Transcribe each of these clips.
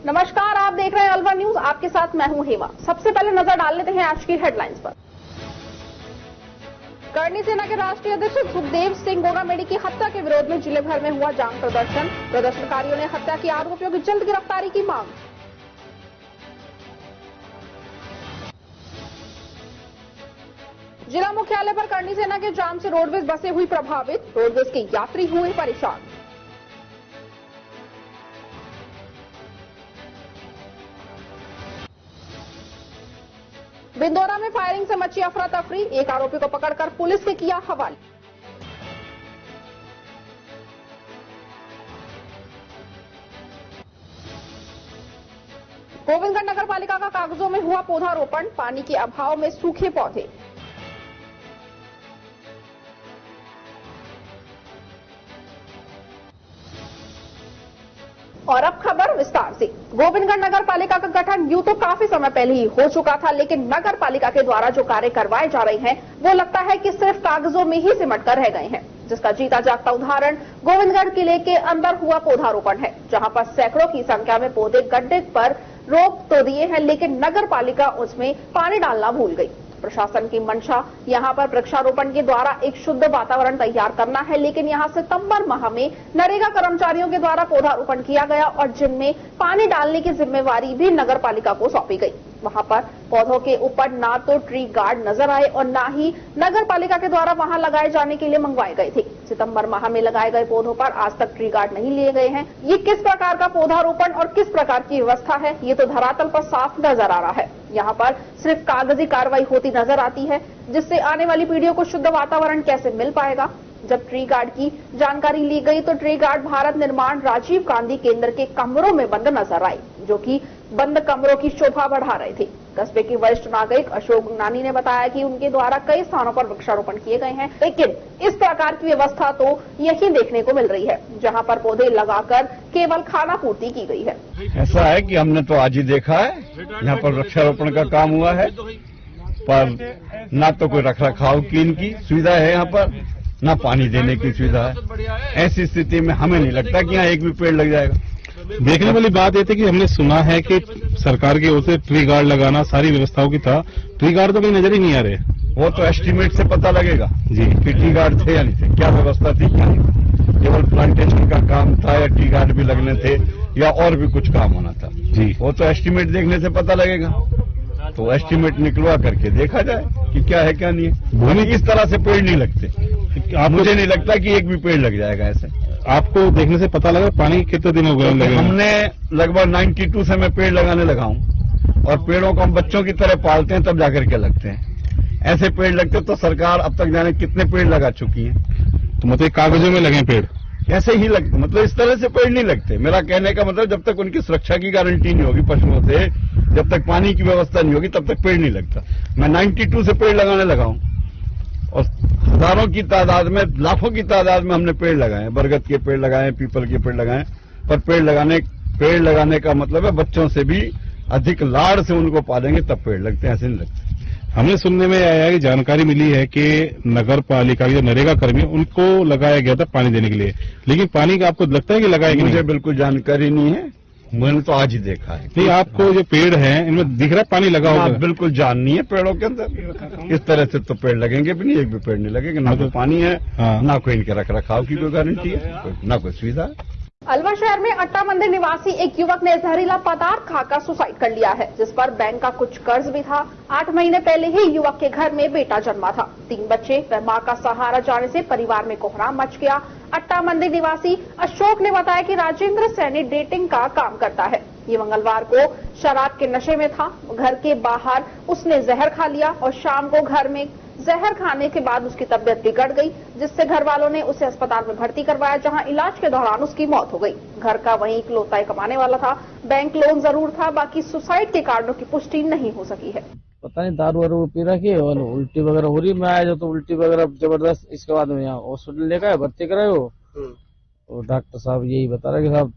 नमस्कार, आप देख रहे हैं अलवर न्यूज। आपके साथ मैं हूं हेमा। सबसे पहले नजर डाल लेते हैं आज की हेडलाइंस पर। करणी सेना के राष्ट्रीय अध्यक्ष सुखदेव सिंह गोगामेडी की हत्या के विरोध में जिले भर में हुआ जाम प्रदर्शन। प्रदर्शनकारियों ने हत्या के आरोपियों की जल्द गिरफ्तारी की मांग। जिला मुख्यालय पर करणी सेना के जाम से रोडवेज बसें हुई प्रभावित। रोडवेज के यात्री हुए परेशान। बिंदौरा में फायरिंग से मची अफरा तफरी। एक आरोपी को पकड़कर पुलिस ने किया हवाले। गोविंदगढ़ नगर पालिका का कागजों में हुआ पौधारोपण। पानी के अभाव में सूखे पौधे। और अब खबर विस्तार से। गोविंदगढ़ नगर पालिका का गठन यूं तो काफी समय पहले ही हो चुका था, लेकिन नगर पालिका के द्वारा जो कार्य करवाए जा रहे हैं वो लगता है कि सिर्फ कागजों में ही सिमट कर रह गए हैं, जिसका जीता जागता उदाहरण गोविंदगढ़ किले के अंदर हुआ पौधारोपण है, जहां पर सैकड़ों की संख्या में पौधे गड्ढे पर रोप तो दिए हैं, लेकिन नगर पालिका उसमें पानी डालना भूल गई। प्रशासन की मंशा यहां पर वृक्षारोपण के द्वारा एक शुद्ध वातावरण तैयार करना है, लेकिन यहां सितंबर माह में नरेगा कर्मचारियों के द्वारा पौधारोपण किया गया और जिनमें पानी डालने की जिम्मेवारी भी नगर पालिका को सौंपी गई। वहां पर पौधों के ऊपर ना तो ट्री गार्ड नजर आए और ना ही नगर पालिका के द्वारा वहां लगाए जाने के लिए मंगवाए गए थे। सितंबर माह में लगाए गए पौधों पर आज तक ट्री गार्ड नहीं लिए गए हैं। ये किस प्रकार का पौधारोपण और किस प्रकार की व्यवस्था है, ये तो धरातल पर साफ नजर आ रहा है। यहाँ पर सिर्फ कागजी कार्रवाई होती नजर आती है, जिससे आने वाली पीढ़ियों को शुद्ध वातावरण कैसे मिल पाएगा। जब ट्री गार्ड की जानकारी ली गई तो ट्री गार्ड भारत निर्माण राजीव गांधी केंद्र के कमरों में बंद नजर आए, जो कि बंद कमरों की शोभा बढ़ा रहे थे। कस्बे के वरिष्ठ नागरिक अशोक नानी ने बताया कि उनके द्वारा कई स्थानों पर वृक्षारोपण किए गए हैं, लेकिन इस प्रकार की व्यवस्था तो यही देखने को मिल रही है, जहां पर पौधे लगाकर केवल खाना पूर्ति की गई है। ऐसा है कि हमने तो आज ही देखा है यहाँ पर वृक्षारोपण का काम हुआ है, पर ना तो कोई रख रखाव की इनकी सुविधा है यहाँ पर, ना पानी देने की सुविधा है। ऐसी स्थिति में हमें नहीं लगता कि यहाँ एक भी पेड़ लग जाएगा। देखने वाली बात ये थी कि हमने सुना है कि सरकार की ओर से ट्री गार्ड लगाना सारी व्यवस्थाओं की था, ट्री गार्ड तो कहीं नजर ही नहीं आ रहे। वो तो एस्टीमेट से पता लगेगा जी कि ट्री गार्ड थे या नहीं थे, क्या व्यवस्था थी क्या नहीं। केवल प्लांटेशन का काम था या ट्री गार्ड भी लगने थे या और भी कुछ काम होना था जी, वो तो एस्टीमेट देखने से पता लगेगा। तो एस्टीमेट निकलवा करके देखा जाए कि क्या है क्या नहीं है। भूमि इस तरह से पेड़ नहीं लगते। मुझे नहीं लगता कि एक भी पेड़ लग जाएगा ऐसे। आपको देखने से पता लगा पानी कितने दिन हो गए लगे? हमने लगभग 92 से मैं पेड़ लगाने लगा हूं, और पेड़ों को हम बच्चों की तरह पालते हैं तब जाकर के लगते हैं। ऐसे पेड़ लगते तो सरकार अब तक जाने कितने पेड़ लगा चुकी है। तो मतलब कागजों में लगे पेड़ ऐसे ही लगते, मतलब इस तरह से पेड़ नहीं लगते। मेरा कहने का मतलब जब तक उनकी सुरक्षा की गारंटी नहीं होगी पशुओं से, जब तक पानी की व्यवस्था नहीं होगी, तब तक पेड़ नहीं लगता। मैं 92 से पेड़ लगाने लगा हूं और हजारों की तादाद में, लाखों की तादाद में हमने पेड़ लगाए, बरगद के पेड़ लगाए, पीपल के पेड़ लगाए। पर पेड़ लगाने का मतलब है बच्चों से भी अधिक लाड़ से उनको पालेंगे तब पेड़ लगते हैं, ऐसे नहीं लगते। हमने सुनने में आया है कि जानकारी मिली है कि नगर पालिका के जो नरेगा कर्मी उनको लगाया गया था पानी देने के लिए, लेकिन पानी का आपको लगता है कि लगाया कि मुझे बिल्कुल जानकारी नहीं है, मैंने तो आज ही देखा है। नहीं, आपको जो पेड़ है इनमें दिख रहा है पानी लगा होगा? बिल्कुल जान नहीं है पेड़ों के अंदर। इस तरह से तो पेड़ लगेंगे भी नहीं, एक भी पेड़ नहीं लगेगा। ना तो पानी है, ना कोई इनके रख रखाव की कोई गारंटी है, ना कोई सुविधा है। अलवर शहर में अट्टा मंदिर निवासी एक युवक ने जहरीला पदार्थ खाकर सुसाइड कर लिया है, जिस पर बैंक का कुछ कर्ज भी था। 8 महीने पहले ही युवक के घर में बेटा जन्मा था। 3 बच्चे व मां का सहारा जाने से परिवार में कोहराम मच गया। अट्टा मंदिर निवासी अशोक ने बताया कि राजेंद्र सैनी डेटिंग का काम करता है। ये मंगलवार को शराब के नशे में था। घर के बाहर उसने जहर खा लिया और शाम को घर में जहर खाने के बाद उसकी तबीयत बिगड़ गई, जिससे घर वालों ने उसे अस्पताल में भर्ती करवाया, जहां इलाज के दौरान उसकी मौत हो गई। घर का वहीं इकलौता कमाने वाला था। बैंक लोन जरूर था, बाकी सुसाइड के कारणों की पुष्टि नहीं हो सकी है। पता नहीं दारू वारू पी रखी और उल्टी वगैरह हो रही। मैं आया जो तो उल्टी वगैरह जबरदस्त। इसके बाद में यहाँ हॉस्पिटल लेकर आए, भर्ती कराए हो, और डॉक्टर साहब यही बता रहे कि साहब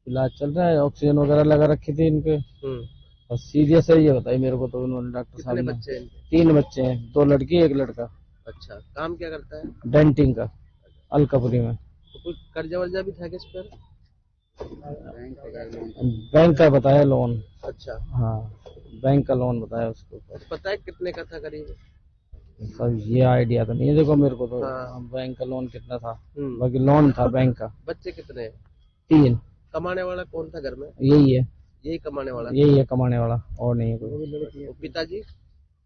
इलाज चल रहा है, ऑक्सीजन वगैरह लगा रखी थी इनके, और सीरियस है ये बताइए मेरे को। तो उन्होंने डॉक्टर साहब ने 3 बच्चे हैं, 2 लड़की 1 लड़का। अच्छा, काम क्या करता है? डेंटिंग का, अलकपुरी में। तो कुछ कर्जा वर्जा भी था किस पर? बैंक का बताया लोन। अच्छा, हाँ, बैंक का लोन बताया उसके ऊपर। पता है कितने का था करीब? सर ये आइडिया तो नहीं है, देखो मेरे को तो। हाँ। बैंक का लोन कितना था, बाकी लोन था बैंक का। बच्चे कितने हैं? 3। कमाने वाला कौन था घर में? यही है, यही कमाने वाला? यही है कमाने वाला, और नहीं है कोई। तो पिताजी?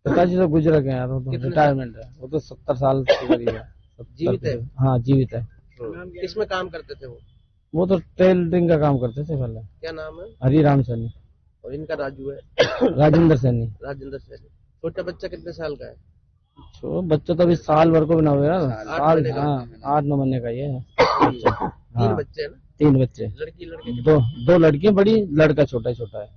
पिताजी तो गुजर गए यार, वो तो कितने? रिटायरमेंट है, वो तो 70 साल के करीब है। जीवित है? हाँ जीवित है। किसमें काम करते थे वो? वो तो टेलरिंग का काम करते थे पहले। क्या नाम है? हरिराम सैनी। और इनका राजू है? राजेंद्र सैनी। राजेंद्र सैनी। छोटा बच्चा कितने साल का है? बच्चा तो अभी साल भर को भी ना हुआ यार, 8-9 महीने का ये है। 3 बच्चे है ना? 3 बच्चे, लड़की लड़के? 2 लड़कियां बड़ी, लड़का छोटा है।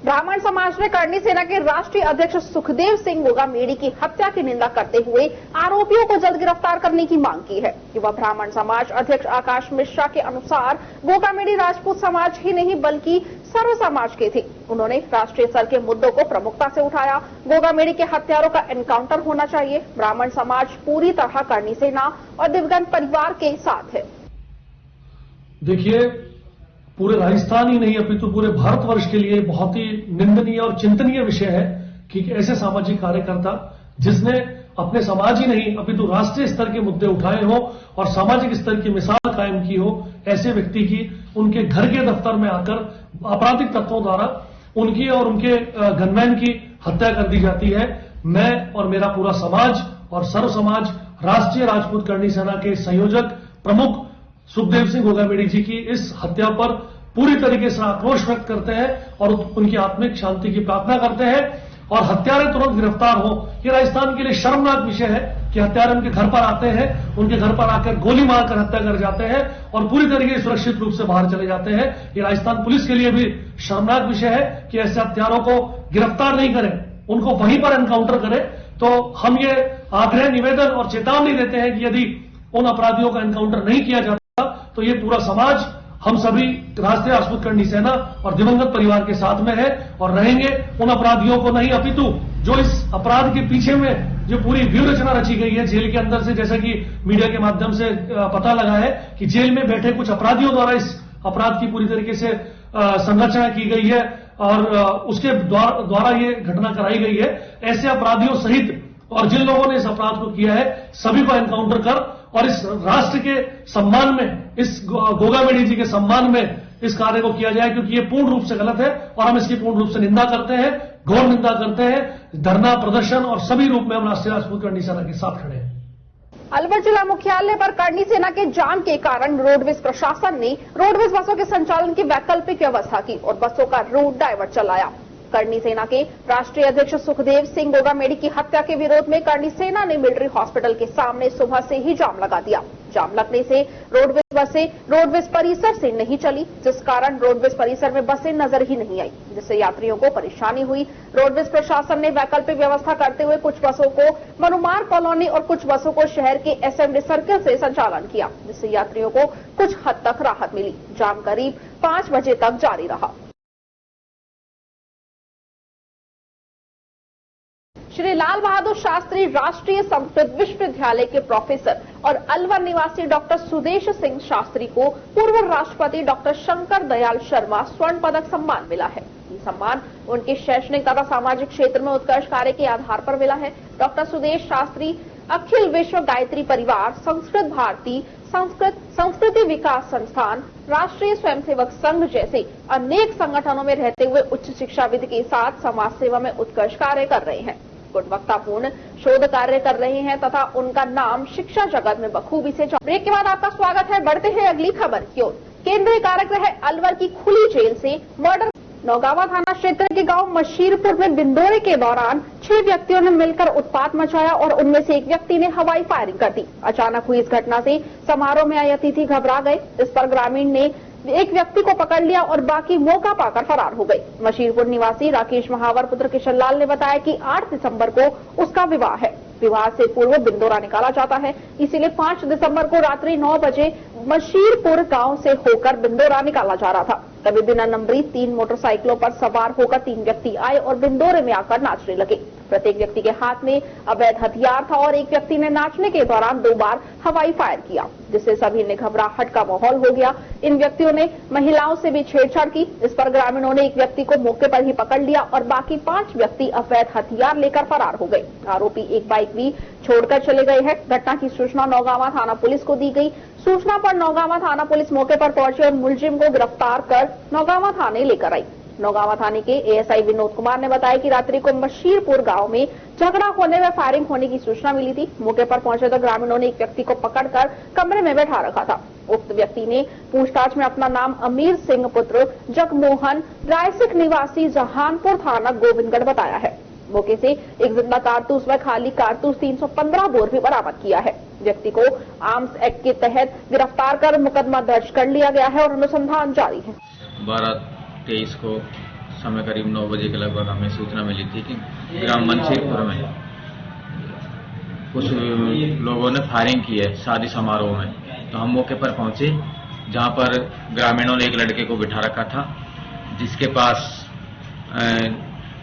ब्राह्मण समाज ने करनी सेना के राष्ट्रीय अध्यक्ष सुखदेव सिंह गोगामेडी की हत्या की निंदा करते हुए आरोपियों को जल्द गिरफ्तार करने की मांग की है। युवा ब्राह्मण समाज अध्यक्ष आकाश मिश्रा के अनुसार गोगामेडी राजपूत समाज ही नहीं बल्कि सर्व समाज के थे। उन्होंने राष्ट्रीय स्तर के मुद्दों को प्रमुखता से उठाया। गोगामेडी के हत्यारों का एनकाउंटर होना चाहिए। ब्राह्मण समाज पूरी तरह करनी सेना और दिवंगत परिवार के साथ है। देखिए, पूरे राजस्थान ही नहीं अपितु पूरे भारतवर्ष के लिए बहुत ही निंदनीय और चिंतनीय विषय है कि ऐसे सामाजिक कार्यकर्ता जिसने अपने समाज ही नहीं अपितु राष्ट्रीय स्तर के मुद्दे उठाए हो और सामाजिक स्तर की मिसाल कायम की हो, ऐसे व्यक्ति की उनके घर के दफ्तर में आकर आपराधिक तत्वों द्वारा उनकी और उनके गनमैन की हत्या कर दी जाती है। मैं और मेरा पूरा समाज और सर्व समाज राष्ट्रीय राजपूत करनी सेना के संयोजक प्रमुख सुखदेव सिंह गोगामेडी जी की इस हत्या पर पूरी तरीके से आक्रोश व्यक्त करते हैं और उनकी आत्मिक शांति की प्रार्थना करते हैं और हत्यारे तुरंत गिरफ्तार हो। ये राजस्थान के लिए शर्मनाक विषय है कि हत्यारे उनके घर पर आते हैं, उनके घर पर आकर गोली मारकर हत्या कर जाते हैं और पूरी तरीके से सुरक्षित रूप से बाहर चले जाते हैं। ये राजस्थान पुलिस के लिए भी शर्मनाक विषय है कि ऐसे हत्यारों को गिरफ्तार नहीं करें, उनको वहीं पर एनकाउंटर करें। तो हम ये आग्रह, निवेदन और चेतावनी देते हैं कि यदि उन अपराधियों का एनकाउंटर नहीं किया जाता तो ये पूरा समाज, हम सभी राष्ट्रीय राजपूत करनी सेना और दिवंगत परिवार के साथ में है और रहेंगे। उन अपराधियों को नहीं अपितु जो इस अपराध के पीछे में जो पूरी व्यूह रचना रची गई है जेल के अंदर से, जैसा कि मीडिया के माध्यम से पता लगा है कि जेल में बैठे कुछ अपराधियों द्वारा इस अपराध की पूरी तरीके से संरचना की गई है और उसके द्वारा ये घटना कराई गई है। ऐसे अपराधियों सहित और जिन लोगों ने इस अपराध को किया है सभी को एनकाउंटर कर और इस राष्ट्र के सम्मान में, इस गोगामेडी जी के सम्मान में इस कार्य को किया जाए, क्योंकि ये पूर्ण रूप से गलत है और हम इसकी पूर्ण रूप से निंदा करते हैं, घोर निंदा करते हैं। धरना, प्रदर्शन और सभी रूप में हम राष्ट्रीय राजपूत करनी सेना के साथ खड़े हैं। अलवर जिला मुख्यालय पर करनी सेना के जाम के कारण रोडवेज प्रशासन ने रोडवेज बसों के संचालन की वैकल्पिक व्यवस्था की और बसों का रूट डाइवर्ट चलाया। करनी सेना के राष्ट्रीय अध्यक्ष सुखदेव सिंह गोगामेडी की हत्या के विरोध में करनी सेना ने मिलिट्री हॉस्पिटल के सामने सुबह से ही जाम लगा दिया। जाम लगने से रोडवेज बसें रोडवेज परिसर से नहीं चली, जिस कारण रोडवेज परिसर में बसें नजर ही नहीं आई, जिससे यात्रियों को परेशानी हुई। रोडवेज प्रशासन ने वैकल्पिक व्यवस्था करते हुए कुछ बसों को मनुमार कॉलोनी और कुछ बसों को शहर के एसएमडी सर्किल से संचालन किया, जिससे यात्रियों को कुछ हद तक राहत मिली। जाम करीब 5 बजे तक जारी रहा। श्री लाल बहादुर शास्त्री राष्ट्रीय संस्कृत विश्वविद्यालय के प्रोफेसर और अलवर निवासी डॉक्टर सुदेश सिंह शास्त्री को पूर्व राष्ट्रपति डॉक्टर शंकर दयाल शर्मा स्वर्ण पदक सम्मान मिला है। ये सम्मान उनके शैक्षणिक तथा सामाजिक क्षेत्र में उत्कृष्ट कार्य के आधार पर मिला है। डॉक्टर सुदेश शास्त्री अखिल विश्व गायत्री परिवार, संस्कृत भारती, संस्कृति विकास संस्थान, राष्ट्रीय स्वयंसेवक संघ जैसे अनेक संगठनों में रहते हुए उच्च शिक्षा विधि के साथ समाज सेवा में उत्कृष्ट कार्य कर रहे हैं, गुणवत्तापूर्ण शोध कार्य कर रहे हैं तथा उनका नाम शिक्षा जगत में बखूबी से ब्रेक के बाद आपका स्वागत है। बढ़ते हैं अगली खबर की ओर। केंद्रीय कारागृह है अलवर की खुली जेल से मर्डर। नौगावा थाना क्षेत्र के गांव मशीरपुर में बिंदोरे के दौरान 6 व्यक्तियों ने मिलकर उत्पात मचाया और उनमें से एक व्यक्ति ने हवाई फायरिंग कर दी। अचानक हुई इस घटना से समारोह में आए अतिथि घबरा गए। इस पर ग्रामीण ने एक व्यक्ति को पकड़ लिया और बाकी मौका पाकर फरार हो गए। मशीरपुर निवासी राकेश महावर पुत्र किशन लाल ने बताया कि 8 दिसंबर को उसका विवाह है। विवाह से पूर्व बिंदोरा निकाला जाता है, इसीलिए 5 दिसंबर को रात्रि 9 बजे मशीरपुर गांव से होकर बिंदोरा निकाला जा रहा था। तभी बिना नंबरी 3 मोटरसाइकिलों पर सवार होकर 3 व्यक्ति आए और बिंदोरे में आकर नाचने लगे। प्रत्येक व्यक्ति के हाथ में अवैध हथियार था और एक व्यक्ति ने नाचने के दौरान 2 बार हवाई फायर किया, जिससे सभी ने घबराहट का माहौल हो गया। इन व्यक्तियों ने महिलाओं से भी छेड़छाड़ की। इस पर ग्रामीणों ने एक व्यक्ति को मौके पर ही पकड़ लिया और बाकी 5 व्यक्ति अवैध हथियार लेकर फरार हो गए। आरोपी एक बाइक भी छोड़कर चले गए हैं। घटना की सूचना नौगांवा थाना पुलिस को दी गई। सूचना पर नौगांवा थाना पुलिस मौके पर पहुंची और मुलजिम को गिरफ्तार कर नौगांवा थाने लेकर आई। नौगांवा थाने के एएसआई विनोद कुमार ने बताया कि रात्रि को बशीरपुर गांव में झगड़ा होने में फायरिंग होने की सूचना मिली थी। मौके पर पहुंचे तो ग्रामीणों ने एक व्यक्ति को पकड़कर कमरे में बैठा रखा था। उक्त व्यक्ति ने पूछताछ में अपना नाम अमीर सिंह पुत्र जगमोहन रायसिक निवासी जहानपुर थाना गोविंदगढ़ बताया है। मौके से एक जिंदा कारतूस व खाली कारतूस 315 बोर भी बरामद किया है। व्यक्ति को आर्म्स एक्ट के तहत गिरफ्तार कर मुकदमा दर्ज कर लिया गया है और अनुसंधान जारी है। 12:23 को समय करीब 9 बजे के लगभग हमें सूचना मिली थी कि ग्राम मनसीरपुर में कुछ लोगों ने फायरिंग की है शादी समारोह में। तो हम मौके पर पहुंचे, जहां पर ग्रामीणों ने एक लड़के को बिठा रखा था, जिसके पास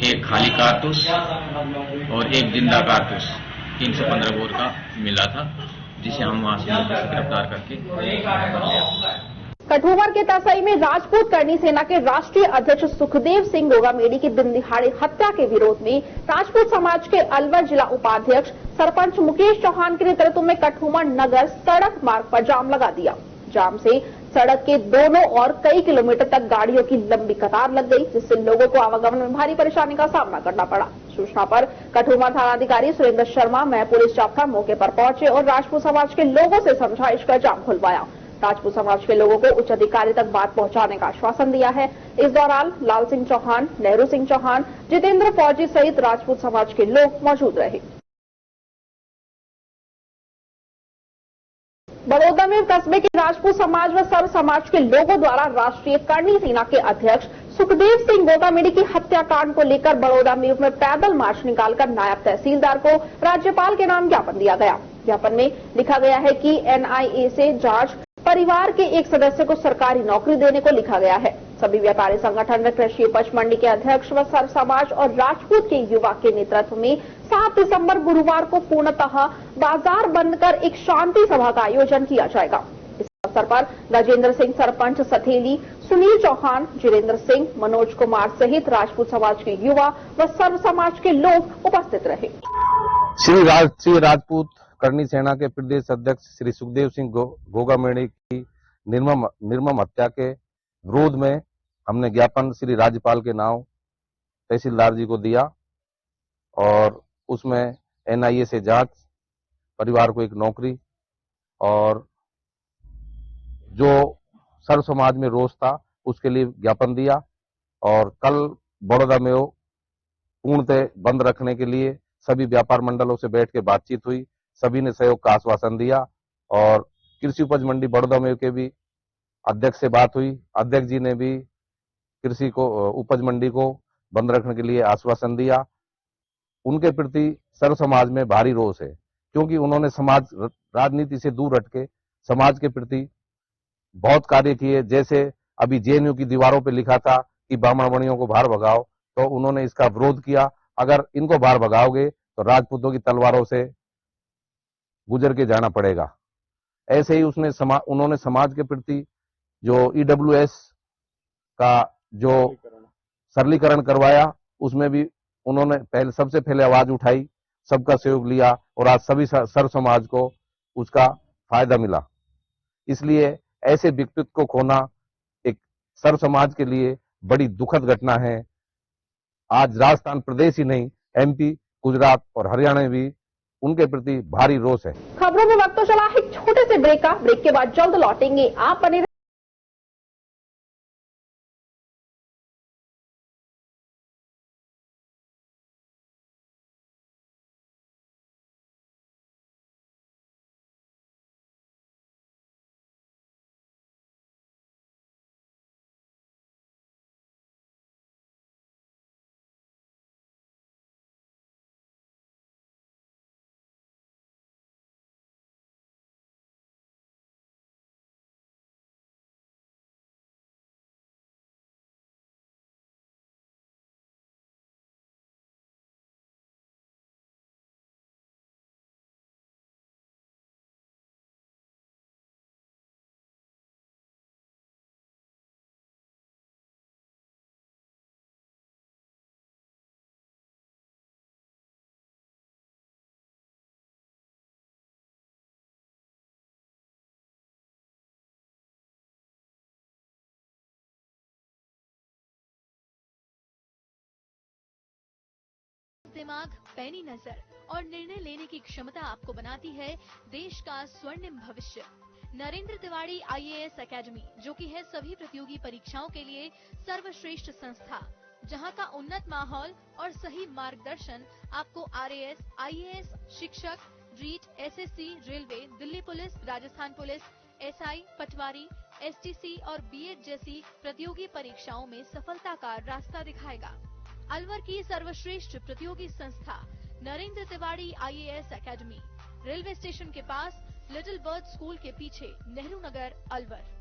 एक खाली कारतूस और एक जिंदा कारतूस 315 बोर का मिला था, जिसे हम वहां से गिरफ्तार करके कठुआ के तसई में राजपूत करनी सेना के राष्ट्रीय अध्यक्ष सुखदेव सिंह गोगामेडी की दिन दिहाड़े हत्या के विरोध में राजपूत समाज के अलवर जिला उपाध्यक्ष सरपंच मुकेश चौहान के नेतृत्व में कठुआ नगर सड़क मार्ग पर जाम लगा दिया। जाम से सड़क के दोनों ओर कई किलोमीटर तक गाड़ियों की लंबी कतार लग गई, जिससे लोगों को आवागमन में भारी परेशानी का सामना करना पड़ा। सूचना पर कठुआ थानाधिकारी सुरेंद्र शर्मा मैं पुलिस जाप्ता मौके पर पहुंचे और राजपूत समाज के लोगों से समझाइश कर जाम खुलवाया। राजपूत समाज के लोगों को उच्च अधिकारी तक बात पहुंचाने का आश्वासन दिया है। इस दौरान लाल सिंह चौहान, नेहरू सिंह चौहान, जितेंद्र फौजी सहित राजपूत समाज के लोग मौजूद रहे। बड़ौदा में कस्बे के राजपूत समाज व सर्व समाज के लोगों द्वारा राष्ट्रीय करनी सेना के अध्यक्ष सुखदेव सिंह गोगामेडी की हत्याकांड को लेकर बड़ौदा में पैदल मार्च निकालकर नायब तहसीलदार को राज्यपाल के नाम ज्ञापन दिया गया। ज्ञापन में लिखा गया है कि एनआईए से जांच, परिवार के एक सदस्य को सरकारी नौकरी देने को लिखा गया है। सभी व्यापारी संगठन व कृषि उपज मंडी के अध्यक्ष व सर्व समाज और राजपूत के युवा के नेतृत्व में 7 दिसंबर गुरुवार को पूर्णतः बाजार बंद कर एक शांति सभा का आयोजन किया जाएगा। इस अवसर पर गजेंद्र सिंह सरपंच सथेली, सुनील चौहान, जितेंद्र सिंह, मनोज कुमार सहित राजपूत समाज के युवा व सर्व समाज के लोग उपस्थित रहे। श्री राजपूत करनी सेना के प्रदेश अध्यक्ष श्री सुखदेव सिंह गोगामेडी की निर्मम हत्या के विरोध में हमने ज्ञापन श्री राज्यपाल के नाम तहसीलदार जी को दिया और उसमें एनआईए से जांच, परिवार को एक नौकरी और जो सर्व समाज में रोष था उसके लिए ज्ञापन दिया। और कल बड़ौदा में वो पूर्णतः बंद रखने के लिए सभी व्यापार मंडलों से बैठ के बातचीत हुई। सभी ने सहयोग का आश्वासन दिया और कृषि उपज मंडी बड़ौदा में के भी अध्यक्ष से बात हुई। अध्यक्ष जी ने भी कृषि को उपज मंडी को बंद रखने के लिए आश्वासन दिया। उनके प्रति सर्व समाज में भारी रोष है, क्योंकि उन्होंने समाज राजनीति से दूर हट के समाज के प्रति बहुत कार्य किए। जैसे अभी जेएनयू की दीवारों पे लिखा था कि ब्राह्मणवणियों को बाहर भगाओ, तो उन्होंने इसका विरोध किया। अगर इनको बाहर भगाओगे तो राजपूतों की तलवारों से गुजर के जाना पड़ेगा। ऐसे ही उन्होंने समाज के प्रति जो ईडब्ल्यूएस का जो सरलीकरण करवाया, उसमें भी उन्होंने सबसे पहले आवाज उठाई, सबका सहयोग लिया और आज सभी सर्व समाज को उसका फायदा मिला। इसलिए ऐसे व्यक्तित्व को खोना एक सर्व समाज के लिए बड़ी दुखद घटना है। आज राजस्थान प्रदेश ही नहीं, एमपी, गुजरात और हरियाणा में भी उनके प्रति भारी रोष है। खबरों में वक्त तो चला एक छोटे से ब्रेक का। ब्रेक के बाद जल्द लौटेंगे। आप बने दिमाग, पैनी नजर और निर्णय लेने की क्षमता आपको बनाती है देश का स्वर्णिम भविष्य। नरेंद्र तिवारी IAS एकेडमी, जो कि है सभी प्रतियोगी परीक्षाओं के लिए सर्वश्रेष्ठ संस्था, जहां का उन्नत माहौल और सही मार्गदर्शन आपको RAS, IAS, शिक्षक, REET, SSC, railway, Delhi police, Rajasthan police, SI, patwari, STC और BEd जैसी प्रतियोगी परीक्षाओं में सफलता का रास्ता दिखाएगा। अलवर की सर्वश्रेष्ठ प्रतियोगी संस्था Narendra Tiwari IAS academy, railway station के पास, लिटिल बर्ड स्कूल के पीछे, नेहरू नगर, अलवर।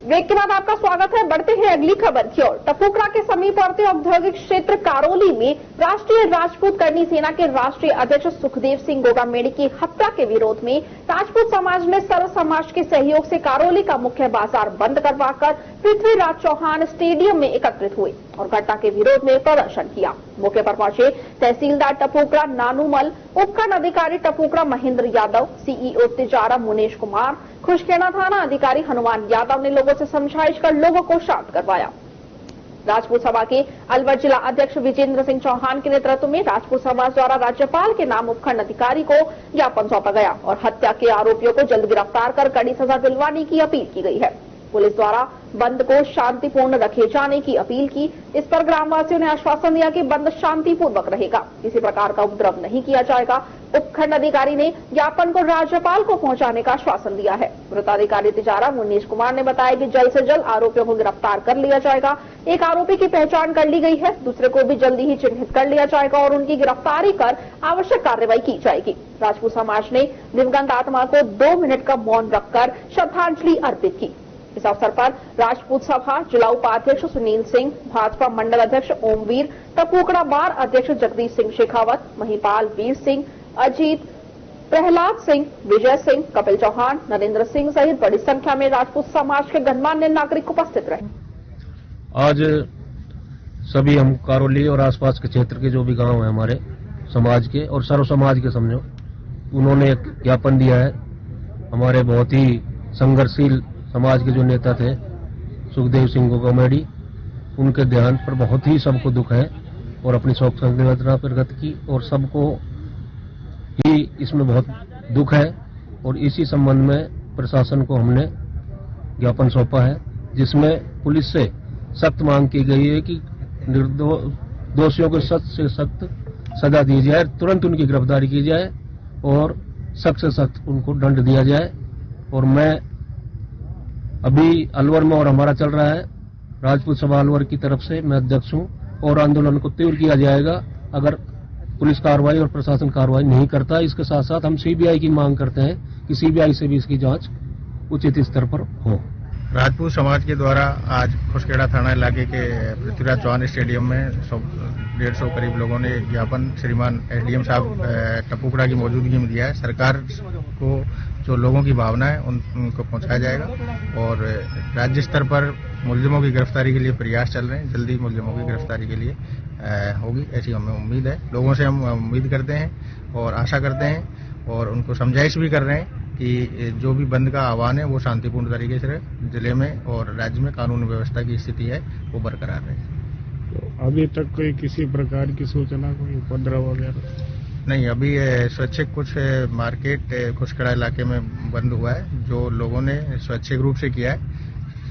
ब्रेक के बाद आपका स्वागत है। बढ़ते हैं अगली खबर की ओर। टपुकरा के समीपवर्ती औद्योगिक क्षेत्र कारोली में राष्ट्रीय राजपूत करनी सेना के राष्ट्रीय अध्यक्ष सुखदेव सिंह गोगामेड़ी की हत्या के विरोध में राजपूत समाज ने सर्व समाज के सहयोग से कारोली का मुख्य बाजार बंद करवाकर पृथ्वीराज चौहान स्टेडियम में एकत्रित हुए और घटना के विरोध में प्रदर्शन किया। मौके पर पहुंचे तहसीलदार टपुकरा नानूमल, उपखंड अधिकारी टपुकरा महेंद्र यादव, CEO तिजारा मुनेश कुमार, खुशखेड़ा थाना अधिकारी हनुमान यादव ने लोगों से समझाइश कर लोगों को शांत करवाया। राजपूत सभा के अलवर जिला अध्यक्ष विजेंद्र सिंह चौहान के नेतृत्व में राजपूत समाज द्वारा राज्यपाल के नाम उपखंड अधिकारी को ज्ञापन सौंपा गया और हत्या के आरोपियों को जल्द गिरफ्तार कर कड़ी सजा दिलवाने की अपील की गई है। पुलिस द्वारा बंद को शांतिपूर्ण रखे जाने की अपील की। इस पर ग्रामवासियों ने आश्वासन दिया कि बंद शांतिपूर्वक रहेगा, किसी प्रकार का उपद्रव नहीं किया जाएगा। उपखंड अधिकारी ने ज्ञापन को राज्यपाल को पहुंचाने का आश्वासन दिया है। वृत्ताधिकारी तिजारा मुनीश कुमार ने बताया कि जल्द से जल्द आरोपियों को गिरफ्तार कर लिया जाएगा। एक आरोपी की पहचान कर ली गई है, दूसरे को भी जल्दी ही चिन्हित कर लिया जाएगा और उनकी गिरफ्तारी कर आवश्यक कार्रवाई की जाएगी। राजपूत समाज ने दिवंगत आत्मा को 2 मिनट का मौन रखकर श्रद्धांजलि अर्पित की। इस अवसर पर राजपूत सभा जिला उपाध्यक्ष सुनील सिंह, भाजपा मंडल अध्यक्ष ओमवीर, टपुकड़ा बार अध्यक्ष जगदीश सिंह शेखावत, महिपाल वीर सिंह, अजीत, प्रहलाद सिंह, विजय सिंह, कपिल चौहान, नरेंद्र सिंह सहित बड़ी संख्या में राजपूत समाज के गणमान्य नागरिक उपस्थित रहे। आज सभी हम कारोली और आसपास के क्षेत्र के जो भी गांव हैं हमारे समाज के और सर्व समाज के समझो, उन्होंने एक ज्ञापन दिया है। हमारे बहुत ही संघर्षशील समाज के जो नेता थे सुखदेव सिंह गोगामेड़ी, उनके देहांत पर बहुत ही सबको दुख है और अपनी शोक संवेदना प्रकट की और सबको ही इसमें बहुत दुख है और इसी संबंध में प्रशासन को हमने ज्ञापन सौंपा है, जिसमें पुलिस से सख्त मांग की गई है कि दोषियों को सख्त से सख्त सजा दी जाए, तुरंत उनकी गिरफ्तारी की जाए और सख्त से सख्त उनको दंड दिया जाए। और मैं अभी अलवर में और हमारा चल रहा है राजपूत सभा अलवर की तरफ से, मैं अध्यक्ष हूं और आंदोलन को तीव्र किया जाएगा अगर पुलिस कार्रवाई और प्रशासन कार्रवाई नहीं करता। इसके साथ साथ हम CBI की मांग करते हैं कि CBI से भी इसकी जांच उचित स्तर पर हो। राजपूत समाज के द्वारा आज खुशखेड़ा थाना इलाके के पृथ्वीराज चौहान स्टेडियम में 150 करीब लोगों ने ज्ञापन श्रीमान SDM साहब टपुकड़ा की मौजूदगी में दिया है। सरकार को जो लोगों की भावना है उनको पहुंचाया जाएगा और राज्य स्तर पर मुलजिमों की गिरफ्तारी के लिए प्रयास चल रहे हैं। जल्दी मुलजिमों की गिरफ्तारी के लिए होगी, ऐसी हमें उम्मीद है। लोगों से हम उम्मीद करते हैं और आशा करते हैं और उनको समझाइश भी कर रहे हैं कि जो भी बंद का आह्वान है वो शांतिपूर्ण तरीके से जिले में और राज्य में कानून व्यवस्था की स्थिति है वो बरकरार रहे। तो अभी तक कोई किसी प्रकार की सूचना, कोई उपद्रव वगैरह नहीं? अभी स्वैच्छिक कुछ मार्केट खुशखेड़ा इलाके में बंद हुआ है, जो लोगों ने स्वैच्छिक रूप से किया है।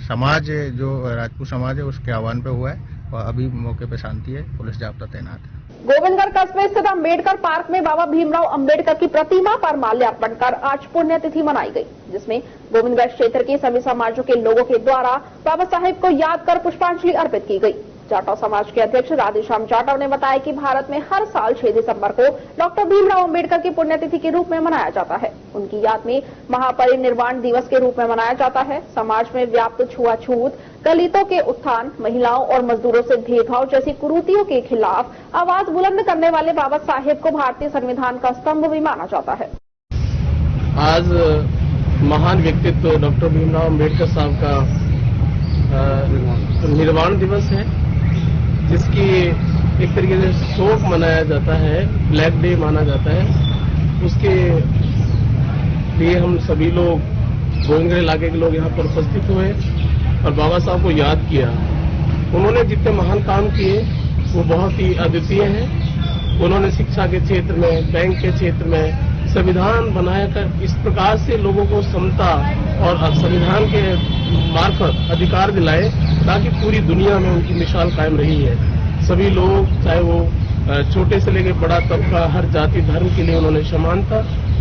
समाज जो राजपूत समाज है उसके आह्वान पे हुआ है और अभी मौके पे शांति है, पुलिस जाब्ता तैनात है। गोविंदगढ़ कस्बे स्थित अम्बेडकर पार्क में बाबा भीमराव अम्बेडकर की प्रतिमा पर माल्यार्पण कर आज पुण्यतिथि मनाई गई, जिसमें गोविंदगढ़ क्षेत्र के सभी समाजों के लोगों के द्वारा बाबा साहेब को याद कर पुष्पांजलि अर्पित की गई। जाटव समाज के अध्यक्ष राधेश्याम जाटव ने बताया कि भारत में हर साल 6 दिसंबर को डॉक्टर भीमराव अम्बेडकर की पुण्यतिथि के रूप में मनाया जाता है। उनकी याद में महापरिनिर्वाण दिवस के रूप में मनाया जाता है। समाज में व्याप्त छुआछूत, दलितों के उत्थान, महिलाओं और मजदूरों से भेदभाव जैसी कुरीतियों के खिलाफ आवाज बुलंद करने वाले बाबा साहेब को भारतीय संविधान का स्तंभ भी माना जाता है। आज महान व्यक्तित्व डॉक्टर भीमराव अम्बेडकर साहब का निर्वाण दिवस है, जिसकी एक तरीके से शोक मनाया जाता है, ब्लैक डे माना जाता है। उसके लिए हम सभी लोग गोविंदगढ़ इलाके के लोग यहाँ पर उपस्थित हुए और बाबा साहब को याद किया। उन्होंने जितने महान काम किए वो बहुत ही अद्वितीय हैं। उन्होंने शिक्षा के क्षेत्र में, बैंक के क्षेत्र में संविधान बनाकर इस प्रकार से लोगों को समता और संविधान के मार्फत अधिकार दिलाए ताकि पूरी दुनिया में उनकी मिसाल कायम रही है। सभी लोग, चाहे वो छोटे से लेकर बड़ा तबका, हर जाति धर्म के लिए उन्होंने समानता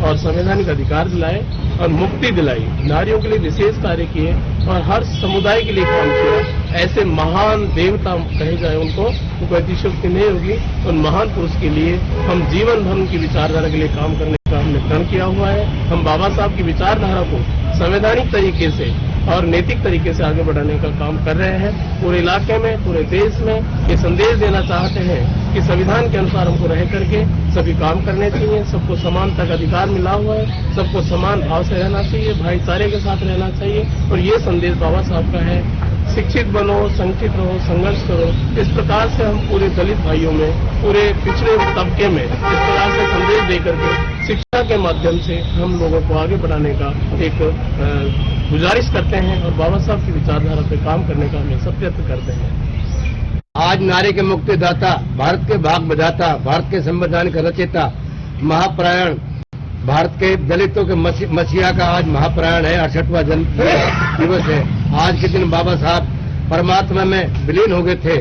और संवैधानिक अधिकार दिलाए और मुक्ति दिलाई। नारियों के लिए विशेष कार्य किए और हर समुदाय के लिए काम किया। ऐसे महान देवता कहे जाए उनको, तो कोई अतिशयोक्ति नहीं होगी। उन महान पुरुष के लिए हम जीवन भर उनकी विचारधारा के लिए काम करने का हमने प्रण किया हुआ है। हम बाबा साहब की विचारधारा को संवैधानिक तरीके से और नैतिक तरीके से आगे बढ़ाने का काम कर रहे हैं। पूरे इलाके में, पूरे देश में ये संदेश देना चाहते हैं कि संविधान के अनुसार हमको रह करके सभी काम करने चाहिए। सबको समानता का अधिकार मिला हुआ है, सबको समान भाव से रहना चाहिए, भाईचारे के साथ रहना चाहिए। और ये संदेश बाबा साहब का है। शिक्षित बनो, संचित रहो, संघर्ष करो। इस प्रकार से हम पूरे दलित भाइयों में, पूरे पिछड़े तबके में इस प्रकार से संदेश देकर के शिक्षा के माध्यम से हम लोगों को आगे बढ़ाने का एक गुजारिश करते हैं और बाबा साहब की विचारधारा पे काम करने का हमें सब प्रयत्न करते हैं। आज नारी के मुक्तिदाता, भारत के भाग बजाता, भारत के संविधान के रचयिता, महाप्राण, भारत के दलितों के मसीहा का आज महाप्राण है, 68वां जन्म दिवस है। आज के दिन बाबा साहब परमात्मा में विलीन हो गए थे।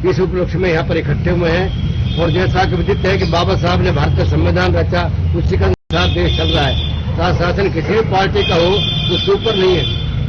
इस उपलक्ष्य में यहाँ पर इकट्ठे हुए हैं और जैसा कि विदित है कि बाबा साहब ने भारत का संविधान रचा, उसी के अनुसार देश चल रहा है। शासन किसी भी पार्टी का हो उसके ऊपर नहीं है,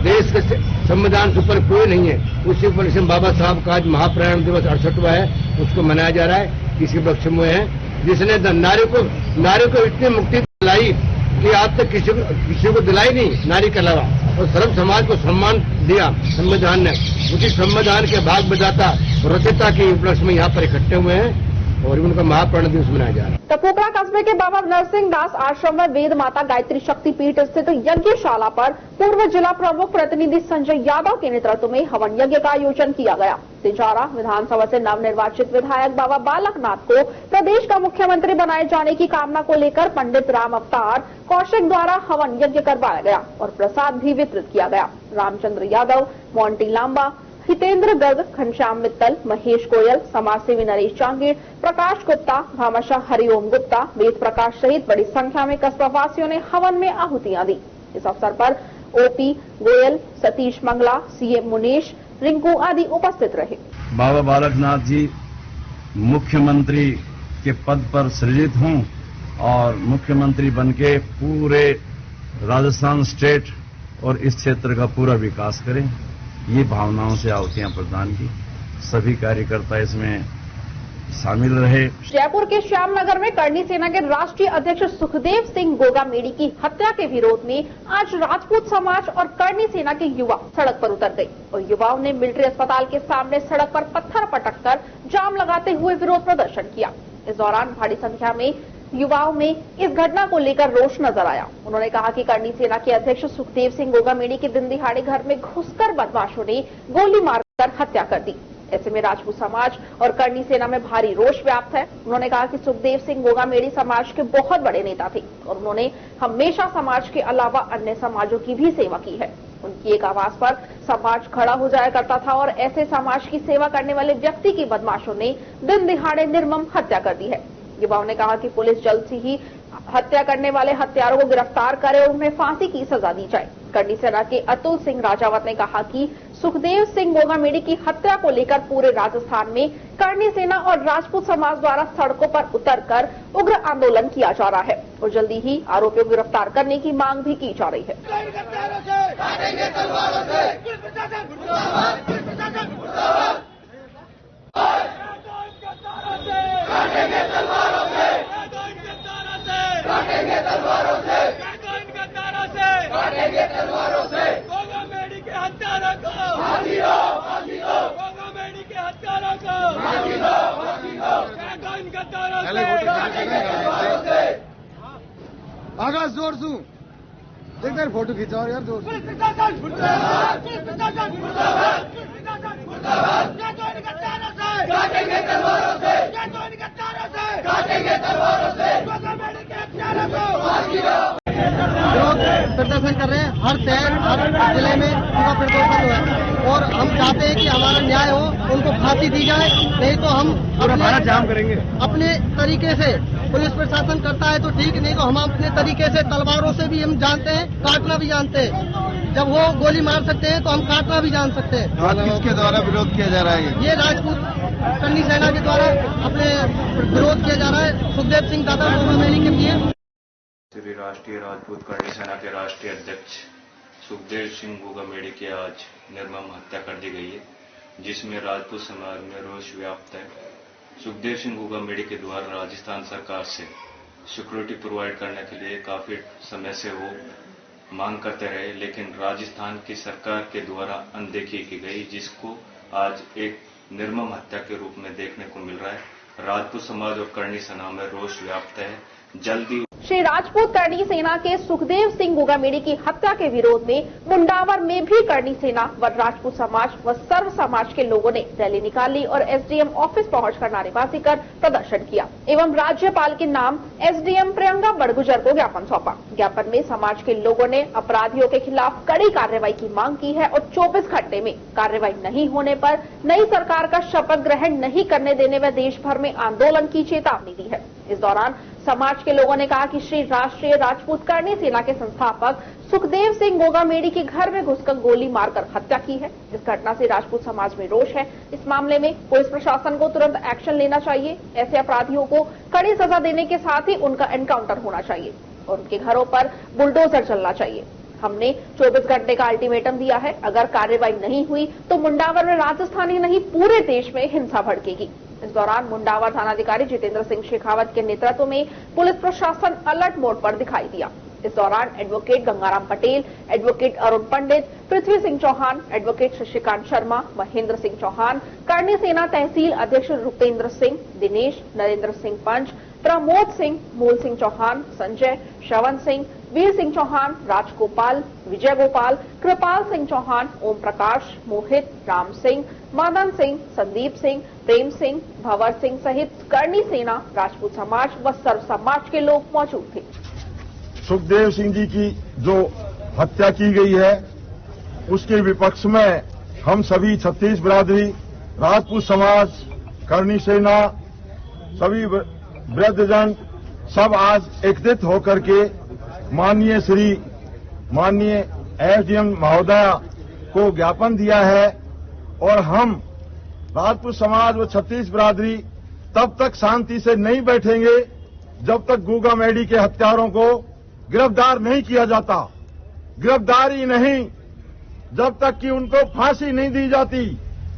देश के संविधान के ऊपर कोई नहीं है। उसी उपलक्ष्य में बाबा साहब का आज महाप्राण दिवस 68वां है, उसको मनाया जा रहा है। इसी उपलक्ष्य में है जिसने नारी को इतनी मुक्ति दिलाई कि आज तक किसी को दिलाई नहीं नारी के अलावा, और सर्व समाज को सम्मान दिया संविधान ने। उसी संविधान के भाग बजाता रचयिता के उपलक्ष्य में यहाँ पर इकट्ठे हुए हैं और उनका महाप्राण दिवस मनाया जा रहा है। टपुकड़ा कस्बे के बाबा नरसिंह दास आश्रम में वेद माता गायत्री शक्तिपीठ स्थित यज्ञशाला पर पूर्व जिला प्रमुख प्रतिनिधि संजय यादव के नेतृत्व में हवन यज्ञ का आयोजन किया गया। तिजारा विधानसभा से नवनिर्वाचित विधायक बाबा बालकनाथ को प्रदेश का मुख्यमंत्री बनाए जाने की कामना को लेकर पंडित राम अवतार कौशिक द्वारा हवन यज्ञ करवाया गया और प्रसाद भी वितरित किया गया। रामचंद्र यादव, मोंटी लांबा, हितेंद्र गर्ग, घनश्याम मित्तल, महेश गोयल, समाजसेवी नरेश जांगीर, प्रकाश गुप्ता, भामाशाह हरिओम गुप्ता, वेद प्रकाश सहित बड़ी संख्या में कस्बा वासियों ने हवन में आहुतियां दी। इस अवसर पर ओपी गोयल, सतीश मंगला, सीएम मुनीश, रिंकू आदि उपस्थित रहे। बाबा बालकनाथ जी मुख्यमंत्री के पद पर सृजित हूं और मुख्यमंत्री बनके पूरे राजस्थान स्टेट और इस क्षेत्र का पूरा विकास करें, ये भावनाओं से आहुतियां प्रदान की। सभी कार्यकर्ता इसमें शामिल रहे। जयपुर के श्यामनगर में करनी सेना के राष्ट्रीय अध्यक्ष सुखदेव सिंह गोगामेडी की हत्या के विरोध में आज राजपूत समाज और करनी सेना के युवा सड़क पर उतर गए और युवाओं ने मिलिट्री अस्पताल के सामने सड़क पर पत्थर पटककर जाम लगाते हुए विरोध प्रदर्शन किया। इस दौरान भारी संख्या में युवाओं में इस घटना को लेकर रोष नजर आया। उन्होंने कहा कि करनी सेना के अध्यक्ष सुखदेव सिंह गोगामेडी के दिन दिहाड़े घर में घुसकर बदमाशों ने गोली मारकर हत्या कर दी। ऐसे में राजपूत समाज और करनी सेना में भारी रोष व्याप्त है। उन्होंने कहा कि सुखदेव सिंह गोगामेडी समाज के बहुत बड़े नेता थे और उन्होंने हमेशा समाज के अलावा अन्य समाजों की भी सेवा की है। उनकी एक आवाज पर समाज खड़ा हो जाया करता था और ऐसे समाज की सेवा करने वाले व्यक्ति की बदमाशों ने दिन दिहाड़े निर्मम हत्या कर दी है। युवाओं ने कहा कि पुलिस जल्द से ही हत्या करने वाले हत्यारों को गिरफ्तार करे और उन्हें फांसी की सजा दी जाए। करनी सेना के अतुल सिंह राजावत ने कहा कि सुखदेव सिंह गोगामेडी की हत्या को लेकर पूरे राजस्थान में करनी सेना और राजपूत समाज द्वारा सड़कों पर उतरकर उग्र आंदोलन किया जा रहा है और जल्दी ही आरोपियों को गिरफ्तार करने की मांग भी की जा रही है। गोगामेडी के हत्यारों को फांसी दो, फांसी दो। गोगामेडी के हत्यारों को फांसी दो, फांसी दो। इन गद्दारों से आगाज जोर सू एक बार फोटो खींचाओ यार जोर से। काटेंगे तलवारों से, काटेंगे तलवारों से। गोगामेडी के हत्यारों को फांसी दो। प्रदर्शन कर रहे हैं। हर शहर हर जिले में उनका प्रदर्शन हुआ है और हम चाहते हैं कि हमारा न्याय हो, उनको फांसी दी जाए, नहीं तो हम भारत जाम करेंगे। अपने तरीके से पुलिस प्रशासन करता है तो ठीक, नहीं तो हम अपने तरीके से तलवारों से भी हम जानते हैं, काटना भी जानते हैं। जब वो गोली मार सकते हैं तो हम काटना भी जान सकते हैं। आज किसके द्वारा विरोध किया जा रहा है? ये राजपूत करनी सेना के द्वारा अपने विरोध किया जा रहा है। सुखदेव सिंह दादा गोगामेड़ी के लिए। श्री राष्ट्रीय राजपूत करनी सेना के राष्ट्रीय अध्यक्ष सुखदेव सिंह गोगामेड़ी की आज निर्मम हत्या कर दी गई है, जिसमें राजपूत समाज में रोष व्याप्त है। सुखदेव सिंह गोगामेड़ी के द्वारा राजस्थान सरकार से सिक्योरिटी प्रोवाइड करने के लिए काफी समय से वो मांग करते रहे, लेकिन राजस्थान की सरकार के द्वारा अनदेखी की गई, जिसको आज एक निर्मम हत्या के रूप में देखने को मिल रहा है। राजपूत समाज और करनी सेना में रोष व्याप्त है। जल्दी श्री राजपूत करनी सेना के सुखदेव सिंह गोगामेड़ी की हत्या के विरोध में मुंडावर में भी करनी सेना व राजपूत समाज व सर्व समाज के लोगों ने रैली निकाली और एसडीएम ऑफिस पहुंचकर नारेबाजी कर प्रदर्शन किया एवं राज्यपाल के नाम एसडीएम प्रियंका बड़गुजर को ज्ञापन सौंपा। ज्ञापन में समाज के लोगों ने अपराधियों के खिलाफ कड़ी कार्रवाई की मांग की है और 24 घंटे में कार्रवाई नहीं होने पर नई सरकार का शपथ ग्रहण नहीं करने देने व देश भर में आंदोलन की चेतावनी दी है। इस दौरान समाज के लोगों ने कहा कि श्री राष्ट्रीय राजपूत करनी सेना के संस्थापक सुखदेव सिंह गोगामेड़ी के घर में घुसकर गोली मारकर हत्या की है। इस घटना से राजपूत समाज में रोष है। इस मामले में पुलिस प्रशासन को तुरंत एक्शन लेना चाहिए। ऐसे अपराधियों को कड़ी सजा देने के साथ ही उनका एनकाउंटर होना चाहिए और उनके घरों पर बुलडोजर चलना चाहिए। हमने 24 घंटे का अल्टीमेटम दिया है। अगर कार्रवाई नहीं हुई तो मुंडावर में राजस्थान ही नहीं पूरे देश में हिंसा भड़केगी। इस दौरान मुंडावर थानाधिकारी जितेंद्र सिंह शेखावत के नेतृत्व में पुलिस प्रशासन अलर्ट मोड पर दिखाई दिया। इस दौरान एडवोकेट गंगाराम पटेल, एडवोकेट अरुण पंडित, पृथ्वी सिंह चौहान, एडवोकेट शशिकांत शर्मा, महेंद्र सिंह चौहान, करनी सेना तहसील अध्यक्ष रूपेंद्र सिंह, दिनेश, नरेंद्र सिंह पंच, प्रमोद सिंह, मूल सिंह चौहान, संजय, श्रवण सिंह, वीर सिंह चौहान, राजगोपाल, विजय गोपाल, कृपाल सिंह चौहान, ओम प्रकाश, मोहित, राम सिंह, मदन सिंह, संदीप सिंह, प्रेम सिंह, भंवर सिंह सहित करनी सेना, राजपूत समाज व सर्व समाज के लोग मौजूद थे। सुखदेव सिंह जी की जो हत्या की गई है उसके विपक्ष में हम सभी छत्तीस बिरादरी, राजपूत समाज, करनी सेना, सभी वृद्धजन सब आज एकत्रित होकर के माननीय एसडीएम महोदया को ज्ञापन दिया है और हम राजपूत समाज व छत्तीस बिरादरी तब तक शांति से नहीं बैठेंगे जब तक गोगामेड़ी के हत्यारों को गिरफ्तार नहीं किया जाता। गिरफ्तारी नहीं, जब तक कि उनको फांसी नहीं दी जाती,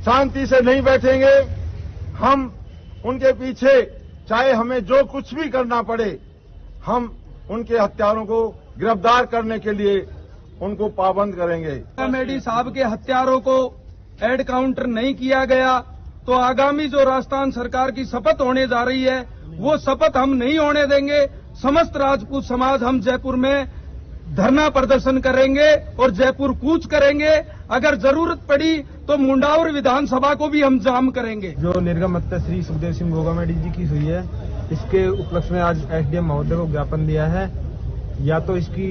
शांति से नहीं बैठेंगे। हम उनके पीछे चाहे हमें जो कुछ भी करना पड़े, हम उनके हत्यारों को गिरफ्तार करने के लिए उनको पाबंद करेंगे। गोगामेड़ी साहब के हत्यारों को एड काउंटर नहीं किया गया तो आगामी जो राजस्थान सरकार की शपथ होने जा रही है वो शपथ हम नहीं होने देंगे। समस्त राजपूत समाज हम जयपुर में धरना प्रदर्शन करेंगे और जयपुर कूच करेंगे। अगर जरूरत पड़ी तो मुंडावर विधानसभा को भी हम जाम करेंगे। जो निर्गम हत्या श्री सुखदेव सिंह गोगामेड़ी जी की हुई है, इसके उपलक्ष्य में आज एसडीएम महोदय को ज्ञापन दिया है। या तो इसकी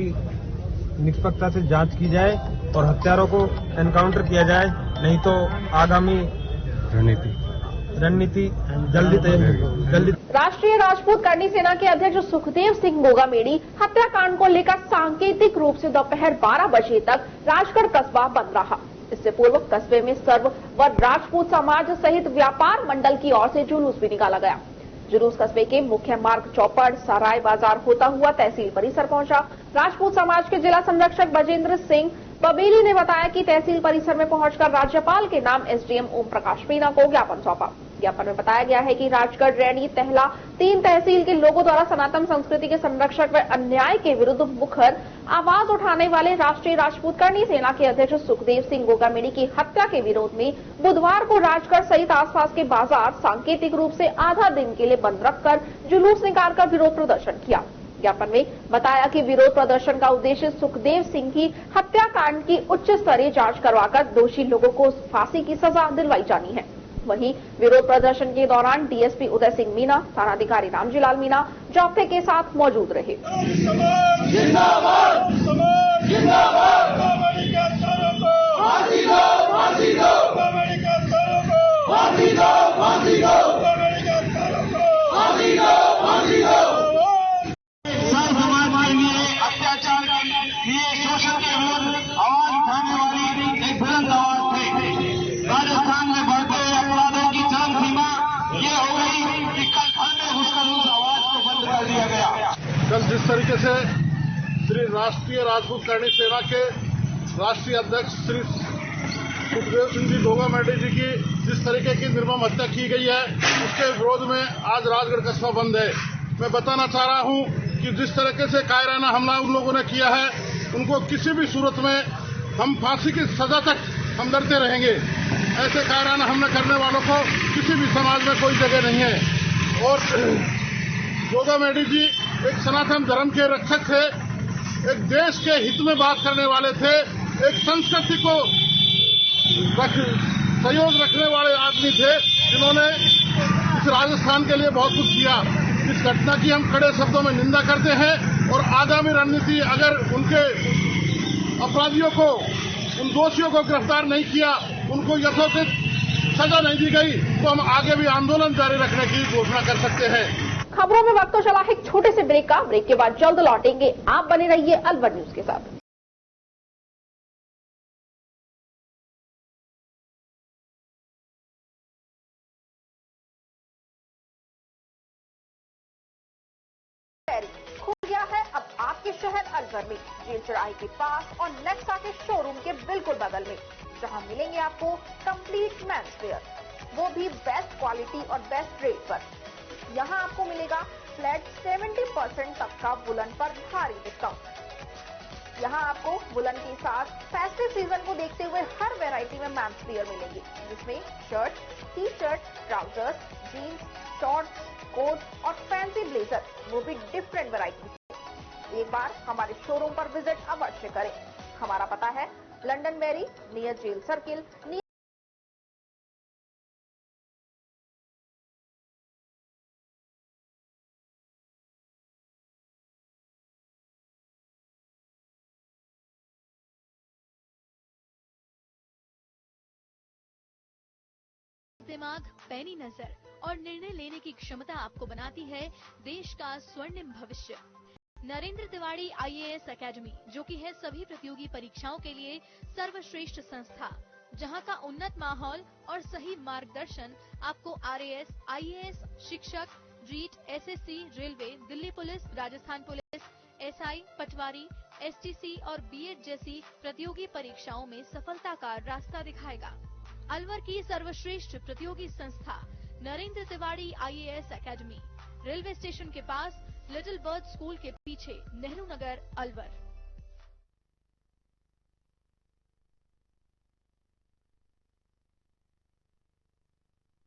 निष्पक्षता से जांच की जाए और हत्यारों को एनकाउंटर किया जाए, नहीं तो आगामी रणनीति जल्दी। राष्ट्रीय राजपूत करनी सेना के अध्यक्ष सुखदेव सिंह गोगामेड़ी हत्याकांड को लेकर सांकेतिक रूप से दोपहर 12 बजे तक राजगढ़ कस्बा बंद रहा। इससे पूर्व कस्बे में सर्व व राजपूत समाज सहित व्यापार मंडल की ओर से जुलूस भी निकाला गया। जुलूस कस्बे के मुख्य मार्ग चौपड़ सराय बाजार होता हुआ तहसील परिसर पहुंचा। राजपूत समाज के जिला संरक्षक बजेंद्र सिंह बबेली ने बताया कि तहसील परिसर में पहुंचकर राज्यपाल के नाम एसडीएम ओम प्रकाश मीणा को ज्ञापन सौंपा। ज्ञापन में बताया गया है कि राजगढ़, रैनी, तहला 3 तहसील के लोगों द्वारा सनातन संस्कृति के संरक्षक व अन्याय के विरुद्ध मुखर आवाज उठाने वाले राष्ट्रीय राजपूत करनी सेना के अध्यक्ष सुखदेव सिंह गोगामेड़ी की हत्या के विरोध में बुधवार को राजगढ़ सहित आसपास के बाजार सांकेतिक रूप से आधा दिन के लिए बंद रखकर जुलूस निकालकर विरोध प्रदर्शन किया। ज्ञापन में बताया कि विरोध प्रदर्शन का उद्देश्य सुखदेव सिंह की हत्याकांड की उच्च स्तरीय जांच करवाकर दोषी लोगों को फांसी की सजा दिलवाई जानी है। वहीं विरोध प्रदर्शन के दौरान डीएसपी उदय सिंह मीणा, थानाधिकारी रामजीलाल मीणा जौथे के साथ मौजूद रहे। तरीके से श्री राष्ट्रीय राजपूत करणी सेना के राष्ट्रीय अध्यक्ष श्री सुखदेव सिंह जी गोगामेडी जी की जिस तरीके की निर्मम हत्या की गई है, उसके विरोध में आज राजगढ़ कस्बा बंद है। मैं बताना चाह रहा हूं कि जिस तरीके से कायराना हमला उन लोगों ने किया है, उनको किसी भी सूरत में हम फांसी की सजा तक हम लड़ते रहेंगे। ऐसे कायराना हमला करने वालों को किसी भी समाज में कोई जगह नहीं है। और गोगामेडी जी एक सनातन धर्म के रक्षक थे, एक देश के हित में बात करने वाले थे, एक संस्कृति को सहयोग रखने वाले आदमी थे, जिन्होंने इस राजस्थान के लिए बहुत कुछ किया। इस घटना की हम कड़े शब्दों में निंदा करते हैं और आगामी रणनीति, अगर उनके अपराधियों को, उन दोषियों को गिरफ्तार नहीं किया, उनको यथोचित सजा नहीं दी गई, तो हम आगे भी आंदोलन जारी रखने की घोषणा कर सकते हैं। खबरों में वक्त तो चला है एक छोटे से ब्रेक का। ब्रेक के बाद जल्द लौटेंगे। आप बने रहिए अलवर न्यूज के साथ। खुल गया है अब आपके शहर अलवर में, जेल चौराहे के पास और नेक्सा के शोरूम के बिल्कुल बगल में, जहां मिलेंगे आपको कंप्लीट मेंस वेयर, वो भी बेस्ट क्वालिटी और बेस्ट रेट पर। यहां आपको मिलेगा फ्लैट 70% तक का वुलन पर भारी डिस्काउंट। यहां आपको वुलन के साथ फेस्टिव सीजन को देखते हुए हर वैरायटी में मेंस वेयर मिलेंगे, जिसमें shirt, T shirt, trousers, jeans, shorts, coat और फैंसी ब्लेजर, वो भी डिफरेंट वैरायटी। एक बार हमारे शोरूम पर विजिट अवश्य करें। हमारा पता है London Berry, near jail circle. दिमाग, पैनी नजर और निर्णय लेने की क्षमता आपको बनाती है देश का स्वर्णिम भविष्य। नरेंद्र तिवाड़ी आईएएस एकेडमी, जो कि है सभी प्रतियोगी परीक्षाओं के लिए सर्वश्रेष्ठ संस्था, जहां का उन्नत माहौल और सही मार्गदर्शन आपको आरएएस, आईएएस, शिक्षक, REET, SSC, railway, Delhi police, Rajasthan police, SI, patwari, STC और बीएड जैसी प्रतियोगी परीक्षाओं में सफलता का रास्ता दिखाएगा। अलवर की सर्वश्रेष्ठ प्रतियोगी संस्था Narendra Tiwari IAS academy, railway station के पास, लिटिल बर्ड स्कूल के पीछे, नेहरू नगर, अलवर।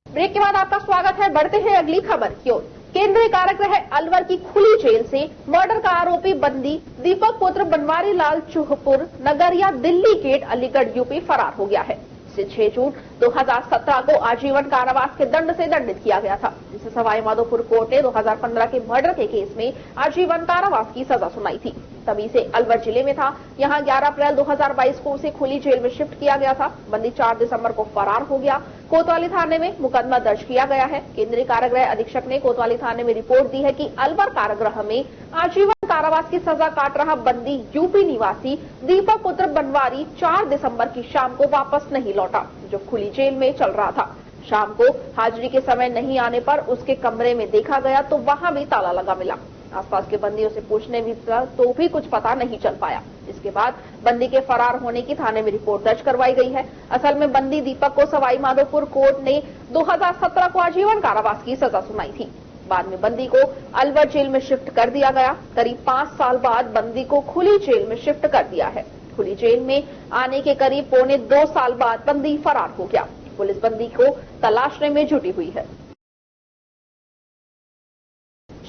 ब्रेक के बाद आपका स्वागत है। बढ़ते हैं अगली खबर की ओर। केंद्रीय कारागृह अलवर की खुली जेल से मर्डर का आरोपी बंदी दीपक पुत्र बनवारी लाल चूहपुर नगरिया दिल्ली गेट अलीगढ़ यूपी फरार हो गया है। इसे 6 जून 2017 को आजीवन कारावास के दंड से दंडित किया गया था, जिसे सवाई माधोपुर कोर्ट ने 2015 के मर्डर के केस में आजीवन कारावास की सजा सुनाई थी। तभी से अलवर जिले में था। यहां 11 अप्रैल 2022 को उसे खुली जेल में शिफ्ट किया गया था। बंदी 4 दिसंबर को फरार हो गया। कोतवाली थाने में मुकदमा दर्ज किया गया है। केंद्रीय कारागृह अधीक्षक ने कोतवाली थाने में रिपोर्ट दी है कि अलवर कारागृह में आजीवन कारावास की सजा काट रहा बंदी यूपी निवासी दीपक पुत्र बनवारी 4 दिसंबर की शाम को वापस नहीं लौटा, जो खुली जेल में चल रहा था। शाम को हाजिरी के समय नहीं आने पर उसके कमरे में देखा गया तो वहां भी ताला लगा मिला। आसपास के बंदियों से पूछने भी तो भी कुछ पता नहीं चल पाया। इसके बाद बंदी के फरार होने की थाने में रिपोर्ट दर्ज करवाई गई है। असल में बंदी दीपक को सवाई माधोपुर कोर्ट ने 2017 को आजीवन कारावास की सजा सुनाई थी। बाद में बंदी को अलवर जेल में शिफ्ट कर दिया गया। करीब 5 साल बाद बंदी को खुली जेल में शिफ्ट कर दिया है। खुली जेल में आने के करीब पौने 2 साल बाद बंदी फरार हो गया। पुलिस बंदी को तलाशने में जुटी हुई है।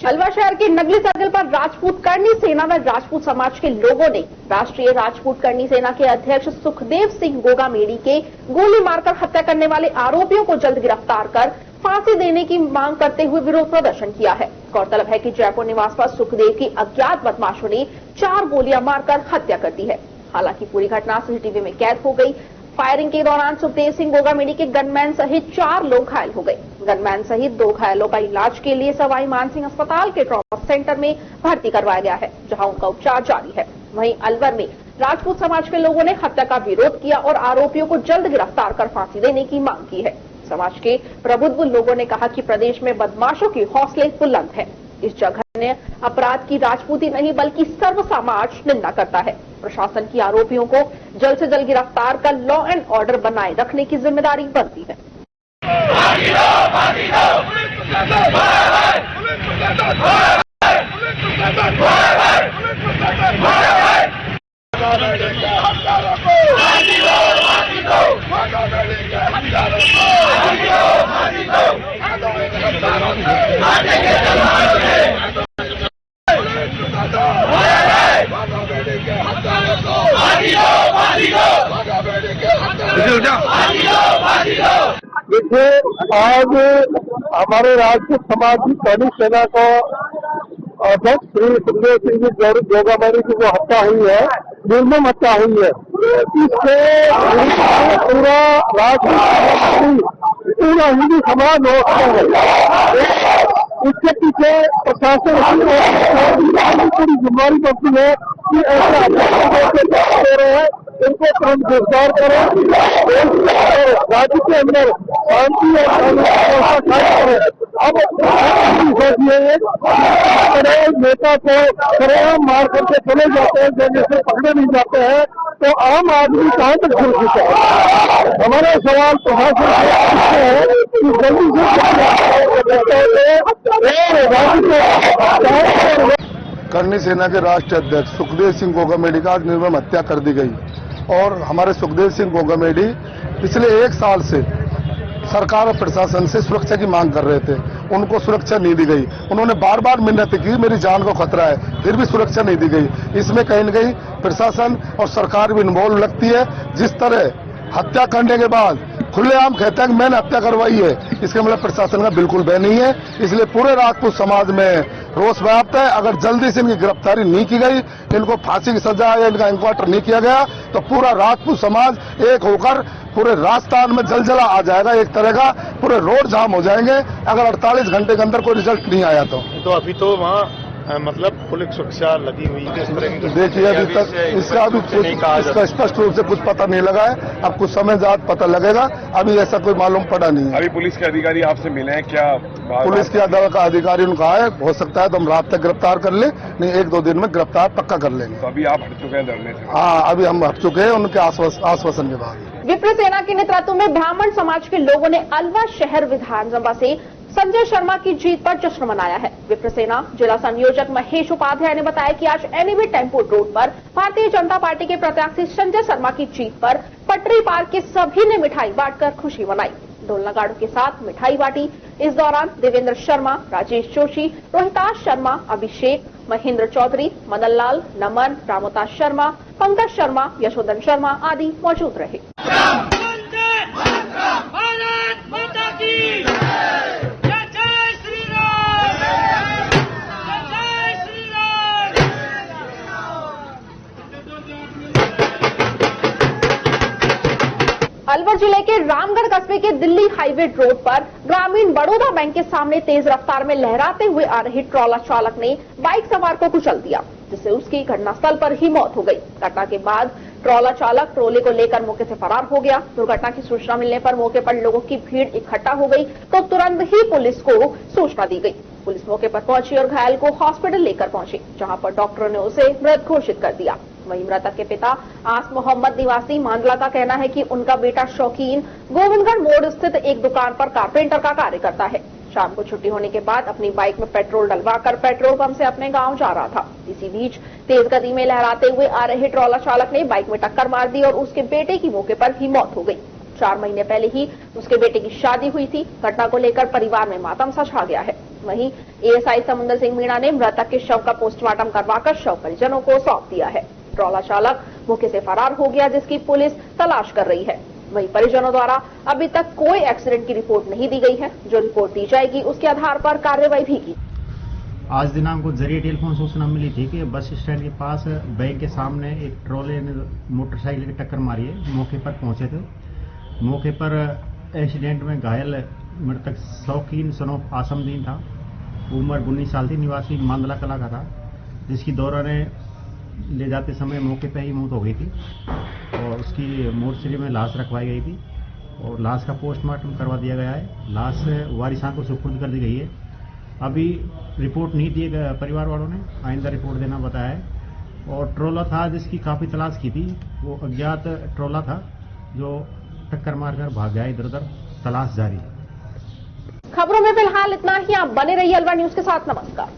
अलवर शहर के नगली सर्किल पर राजपूत करनी सेना व राजपूत समाज के लोगों ने राष्ट्रीय राजपूत करनी सेना के अध्यक्ष सुखदेव सिंह गोगामेडी के गोली मारकर हत्या करने वाले आरोपियों को जल्द गिरफ्तार कर फांसी देने की मांग करते हुए विरोध प्रदर्शन किया है। गौरतलब है कि जयपुर निवास पर सुखदेव की अज्ञात बदमाशों ने 4 गोलियां मारकर हत्या कर दी है। हालांकि पूरी घटना सीसीटीवी में कैद हो गई। फायरिंग के दौरान सुखदेव सिंह गोगामेडी के गनमैन सहित 4 लोग घायल हो गए। गनमैन सहित 2 घायलों का इलाज के लिए सवाई मानसिंह अस्पताल के ट्रॉमा सेंटर में भर्ती करवाया गया है, जहां उनका उपचार जारी है। वहीं अलवर में राजपूत समाज के लोगों ने हत्या का विरोध किया और आरोपियों को जल्द गिरफ्तार कर फांसी देने की मांग की है। समाज के प्रबुद्ध लोगों ने कहा कि प्रदेश में बदमाशों के हौसले बुलंद हैं। इस जघन्य अपराध की राजपूती नहीं बल्कि सर्व समाज निंदा करता है। प्रशासन की आरोपियों को जल्द से जल्द गिरफ्तार कर लॉ एंड ऑर्डर बनाए रखने की जिम्मेदारी बनती है। देखिए, आज हमारे राष्ट्रीय समाज की सैनिक सेना को अध्यक्ष श्री सुखदेव सिंह जी गोगामेड़ी की जो हत्या हुई है, निर्मम हत्या हुई है, इससे पूरा राष्ट्र, पूरा हिंदू समाज हो इसके पीछे प्रशासन पूरी जिम्मेदारी बनती है कि ऐसे हो रहे हैं इनको तुरंत गिरफ्तार करें, राज्य के अंदर शांति और कानून व्यवस्था कायम करें। अब सोचिए नेता को सरेआम मार करके चले जाते हैं, जैसे पकड़े नहीं जाते हैं, तो आम आदमी कहाँ तक सुरक्षित है? हमारा सवाल प्रशासन से है कि जल्दी से करनी सेना के राष्ट्रीय अध्यक्ष सुखदेव सिंह गोगामेड़ी का आज निर्मम हत्या कर दी गई और हमारे सुखदेव सिंह गोगामेड़ी पिछले 1 साल से सरकार और प्रशासन से सुरक्षा की मांग कर रहे थे, उनको सुरक्षा नहीं दी गई। उन्होंने बार बार मिन्नत की मेरी जान को खतरा है, फिर भी सुरक्षा नहीं दी गई। इसमें कहीं न कहीं प्रशासन और सरकार भी इन्वॉल्व लगती है। जिस तरह हत्या करने के बाद खुलेआम कहते हैं कि मैंने हत्या करवाई है, इसका मतलब प्रशासन का बिल्कुल भय नहीं है। इसलिए पूरे राजपूत समाज में रोष व्याप्त है। अगर जल्दी से इनकी गिरफ्तारी नहीं की गई, इनको फांसी की सजा या इनका इंक्वायटर नहीं किया गया, तो पूरा राजपूत समाज एक होकर पूरे राजस्थान में जलजला आ जाएगा। एक तरह का पूरे रोड जाम हो जाएंगे अगर 48 घंटे के अंदर कोई रिजल्ट नहीं आया तो अभी तो वहाँ मतलब पुलिस सुरक्षा लगी हुई है। देखिए अभी तक इसका स्पष्ट रूप से कुछ पता नहीं लगा है। अब कुछ समय बाद पता लगेगा, अभी ऐसा कोई मालूम पड़ा नहीं है। अभी पुलिस के अधिकारी आपसे मिले हैं क्या? पुलिस के अदालत का अधिकारी ने कहा है हो सकता है तो हम रात तक गिरफ्तार कर ले, नहीं 1-2 दिन में गिरफ्तार पक्का कर लेंगे। तो अभी आप हट चुके हैं धरने से? हाँ, अभी हम हट चुके हैं उनके आश्वासन के बाद। विप्र सेना के नेतृत्व में ब्राह्मण समाज के लोगों ने अलवर शहर विधानसभा से संजय शर्मा की जीत पर जश्न मनाया है। विप्र सेना जिला संयोजक महेश उपाध्याय ने बताया कि आज एनईवी टेम्पो रोड पर भारतीय जनता पार्टी के प्रत्याशी संजय शर्मा की जीत पर पटरी पार के सभी ने मिठाई बांटकर खुशी मनाई। ढोल नगाड़ों के साथ मिठाई बांटी। इस दौरान देवेंद्र शर्मा, राजेश जोशी, रोहिताश शर्मा, अभिषेक, महेंद्र चौधरी, मदन लाल, नमन, रामोताश शर्मा, पंकज शर्मा, यशोधन शर्मा आदि मौजूद रहे। अलवर जिले के रामगढ़ कस्बे के दिल्ली हाईवे रोड पर ग्रामीण बड़ौदा बैंक के सामने तेज रफ्तार में लहराते हुए आ रही ट्रॉला चालक ने बाइक सवार को कुचल दिया, जिससे उसकी घटनास्थल पर ही मौत हो गई। घटना के बाद ट्रॉला चालक ट्रोले को लेकर मौके से फरार हो गया। दुर्घटना की सूचना मिलने पर मौके पर लोगों की भीड़ इकट्ठा हो गई तो तुरंत ही पुलिस को सूचना दी गई। पुलिस मौके पर पहुंची और घायल को हॉस्पिटल लेकर पहुंची, जहां पर डॉक्टरों ने उसे मृत घोषित कर दिया। वहीं मृतक के पिता आस मोहम्मद निवासी मांडला का कहना है कि उनका बेटा शौकीन गोविंदगढ़ मोड़ स्थित एक दुकान पर कारपेंटर का कार्य करता है। शाम को छुट्टी होने के बाद अपनी बाइक में पेट्रोल डलवाकर पेट्रोल पंप से अपने गांव जा रहा था। इसी बीच तेज गति में लहराते हुए आ रहे ट्रॉला चालक ने बाइक में टक्कर मार दी और उसके बेटे की मौके पर ही मौत हो गई। 4 महीने पहले ही उसके बेटे की शादी हुई थी। घटना को लेकर परिवार में मातम सा छा गया है। वहीं एएसआई समुंदर सिंह मीणा ने मृतक के शव का पोस्टमार्टम करवाकर शव परिजनों को सौंप दिया है। ट्रॉला चालक मौके से फरार हो गया, जिसकी पुलिस तलाश कर रही है। वहीं परिजनों द्वारा अभी तक कोई एक्सीडेंट की रिपोर्ट नहीं दी गई है। जो रिपोर्ट दी जाएगी उसके आधार पर कार्रवाई भी की। आज दिनांक को जरिए टेलीफोन सूचना मिली थी कि बस स्टैंड के पास बैंक के सामने एक ट्रोले ने मोटरसाइकिल की टक्कर मारी है। मौके पर पहुंचे थे। मौके पर एक्सीडेंट में घायल मृतक शौकीन सनोफ आसमदीन था। उम्र 19 साल थी, निवासी मांदला कला का था, जिसकी दौरान ले जाते समय मौके पर ही मौत हो गई थी और उसकी मोर्चरी में लाश रखवाई गई थी और लाश का पोस्टमार्टम करवा दिया गया है। लाश वारिसां को सुपुर्द कर दी गई है अभी रिपोर्ट नहीं दी परिवार वालों ने, आइंदा रिपोर्ट देना बताया है। और ट्रोला था जिसकी काफी तलाश की थी, वो अज्ञात ट्रोला था जो टक्कर मारकर भाग गया इधर उधर, तलाश जारी है। खबरों में फिलहाल इतना ही। आप बने रहिए अलवर न्यूज के साथ। नमस्कार।